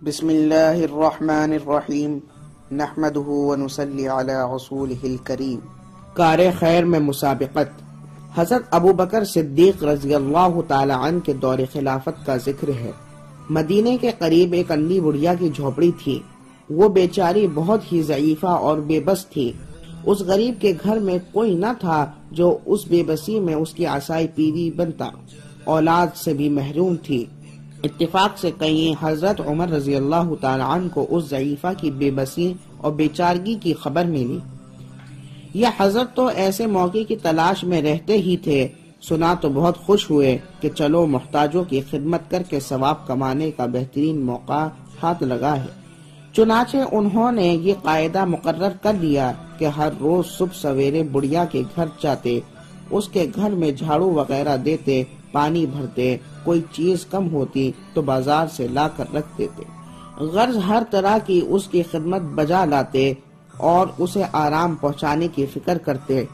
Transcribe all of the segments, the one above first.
بسم اللہ الرحمن الرحیم نحمده ونصلی علی رسولہ الکریم۔ کار خیر میں مسابقت۔ حضرت ابو بکر صدیق رضی اللہ تعالی عنہ کے دور خلافت کا ذکر ہے۔ مدینے کے قریب ایک اندھی بڑھیا کی جھوپڑی تھی۔ وہ بیچاری بہت ہی ضعیفہ اور بے بس تھی۔ اس غریب کے گھر میں کوئی نہ تھا جو اس بے بسی میں اس کی عصائی پیری بنتا۔ اولاد سے بھی محروم تھی۔ اتفاق سے کہیں حضرت عمر رضی اللہ تعالی عنہ کو اس ضعیفہ کی بے بسی اور بیچارگی کی خبر ملی۔ یہ حضرت تو ایسے موقع کی تلاش میں رہتے ہی تھے، سنا تو بہت خوش ہوئے کہ چلو محتاجوں کی خدمت کر کے ثواب کمانے کا بہترین موقع ہاتھ لگا ہے۔ چنانچہ انہوں نے یہ قاعدہ مقرر کر لیا کہ ہر روز صبح سویرے بڑھیا کے گھر جاتے، اس کے گھر میں جھاڑو وغیرہ دیتے، پانی بھرتے، کوئی چیز کم ہوتی تو بازار سے لا کر رکھ دیتے، غرض ہر طرح کی اس کی خدمت بجا لاتے اور اسے آرام پہنچانے کی فکر کرتے۔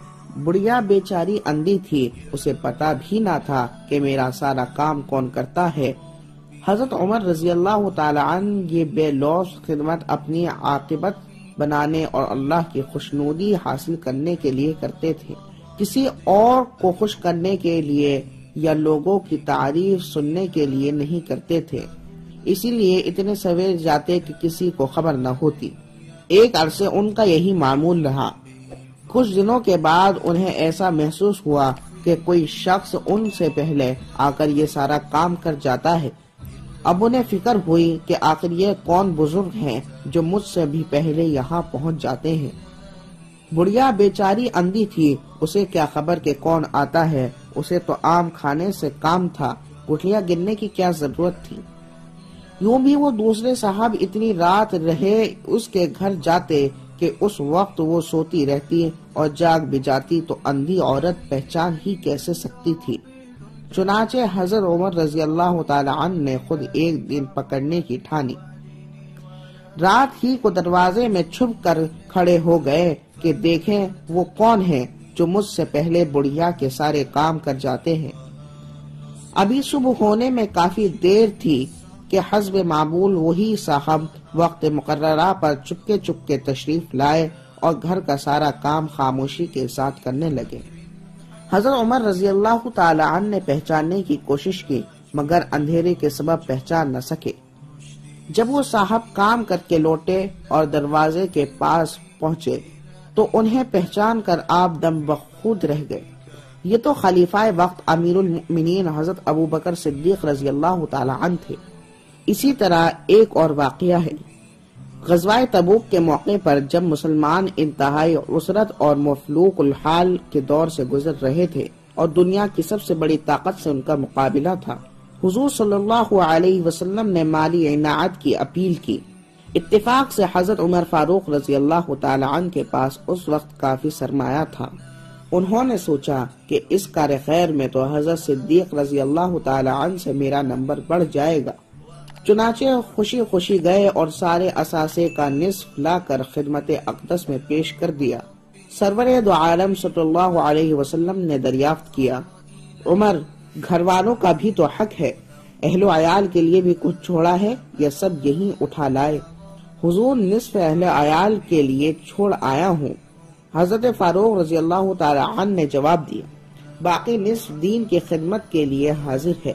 بڑھیا بیچاری اندھی تھی، اسے پتا بھی نہ تھا کہ میرا سارا کام کون کرتا ہے۔ حضرت عمر رضی اللہ تعالی عنہ یہ بے لوث خدمت اپنی عاقبت بنانے اور اللہ کی خوشنودی حاصل کرنے کے لیے کرتے تھے، کسی اور کو خوش کرنے کے لیے یا لوگوں کی تعریف سننے کے لیے نہیں کرتے تھے۔ اسی لیے اتنے سویر جاتے کہ کسی کو خبر نہ ہوتی۔ ایک عرصے ان کا یہی معمول رہا۔ کچھ دنوں کے بعد انہیں ایسا محسوس ہوا کہ کوئی شخص ان سے پہلے آ کر یہ سارا کام کر جاتا ہے۔ اب انہیں فکر ہوئی کہ آخر یہ کون بزرگ ہیں جو مجھ سے بھی پہلے یہاں پہنچ جاتے ہیں۔ بڑھیا بیچاری اندھی تھی، اسے کیا خبر کہ کون آتا ہے، اسے تو عام کھانے سے کام تھا، گٹھلیاں گننے کی کیا ضرورت تھی۔ یوں بھی وہ دوسرے صاحب اتنی رات رہے اس کے گھر جاتے کہ اس وقت وہ سوتی رہتی اور جاگ بھی جاتی تو اندھی عورت پہچان ہی کیسے سکتی تھی۔ چنانچہ حضرت عمر رضی اللہ تعالی عنہ نے خود ایک دن پکڑنے کی ٹھانی۔ رات ہی کو دروازے میں چھپ کر کھڑے ہو گئے کہ دیکھیں وہ کون ہے جو مجھ سے پہلے بڑھیا کے سارے کام کر جاتے ہیں۔ ابھی صبح ہونے میں کافی دیر تھی کہ حسب معمول وہی صاحب وقت مقررہ پر چپکے تشریف لائے اور گھر کا سارا کام خاموشی کے ساتھ کرنے لگے۔ حضرت عمر رضی اللہ تعالی عنہ نے پہچاننے کی کوشش کی مگر اندھیرے کے سبب پہچان نہ سکے۔ جب وہ صاحب کام کر کے لوٹے اور دروازے کے پاس پہنچے تو انہیں پہچان کر آپ دم بخود رہ گئے۔ یہ تو خلیفہ وقت امیر المؤمنین حضرت ابو بکر صدیق رضی اللہ تعالی عنہ تھے۔ اسی طرح ایک اور واقعہ ہے۔ غزوہ تبوک کے موقع پر جب مسلمان انتہائی عسرت اور مفلوق الحال کے دور سے گزر رہے تھے اور دنیا کی سب سے بڑی طاقت سے ان کا مقابلہ تھا، حضور صلی اللہ علیہ وسلم نے مالی عنایت کی اپیل کی۔ اتفاق سے حضرت عمر فاروق رضی اللہ تعالی عنہ کے پاس اس وقت کافی سرمایہ تھا۔ انہوں نے سوچا کہ اس کار خیر میں تو حضرت صدیق رضی اللہ تعالی عنہ سے میرا نمبر بڑھ جائے گا۔ چنانچہ خوشی خوشی گئے اور سارے اثاثے کا نصف لا کر خدمت اقدس میں پیش کر دیا۔ سرور دو عالم صلی اللہ علیہ وسلم نے دریافت کیا، عمر گھر والوں کا بھی تو حق ہے، اہل و عیال کے لیے بھی کچھ چھوڑا ہے یا سب یہی اٹھا لائے؟ حضور نصف اہل عیال کے لیے چھوڑ آیا ہوں۔ حضرت فاروق رضی اللہ تعالی عنہ نے جواب دیا، باقی نصف دین کی خدمت کے لیے حاضر ہے۔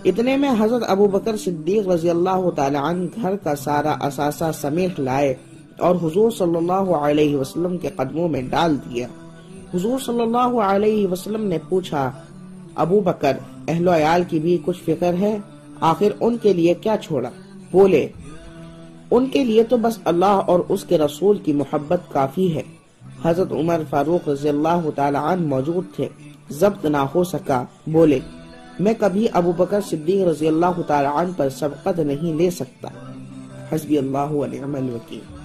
اتنے میں حضرت ابو بکر صدیق رضی اللہ تعالی عنہ گھر کا سارا اثاثہ سمیٹ لائے اور حضور صلی اللہ علیہ وسلم کے قدموں میں ڈال دیا۔ حضور صلی اللہ علیہ وسلم نے پوچھا، ابو بکر اہل و عیال کی بھی کچھ فکر ہے؟ آخر ان کے لیے کیا چھوڑا؟ بولے، ان کے لیے تو بس اللہ اور اس کے رسول کی محبت کافی ہے۔ حضرت عمر فاروق رضی اللہ تعالی عنہ موجود تھے، ضبط نہ ہو سکا، بولے، میں کبھی ابو بکر صدیق رضی اللہ تعالی عنہ پر سبقت نہیں لے سکتا۔ حسبی اللہ و نعم الوکیل۔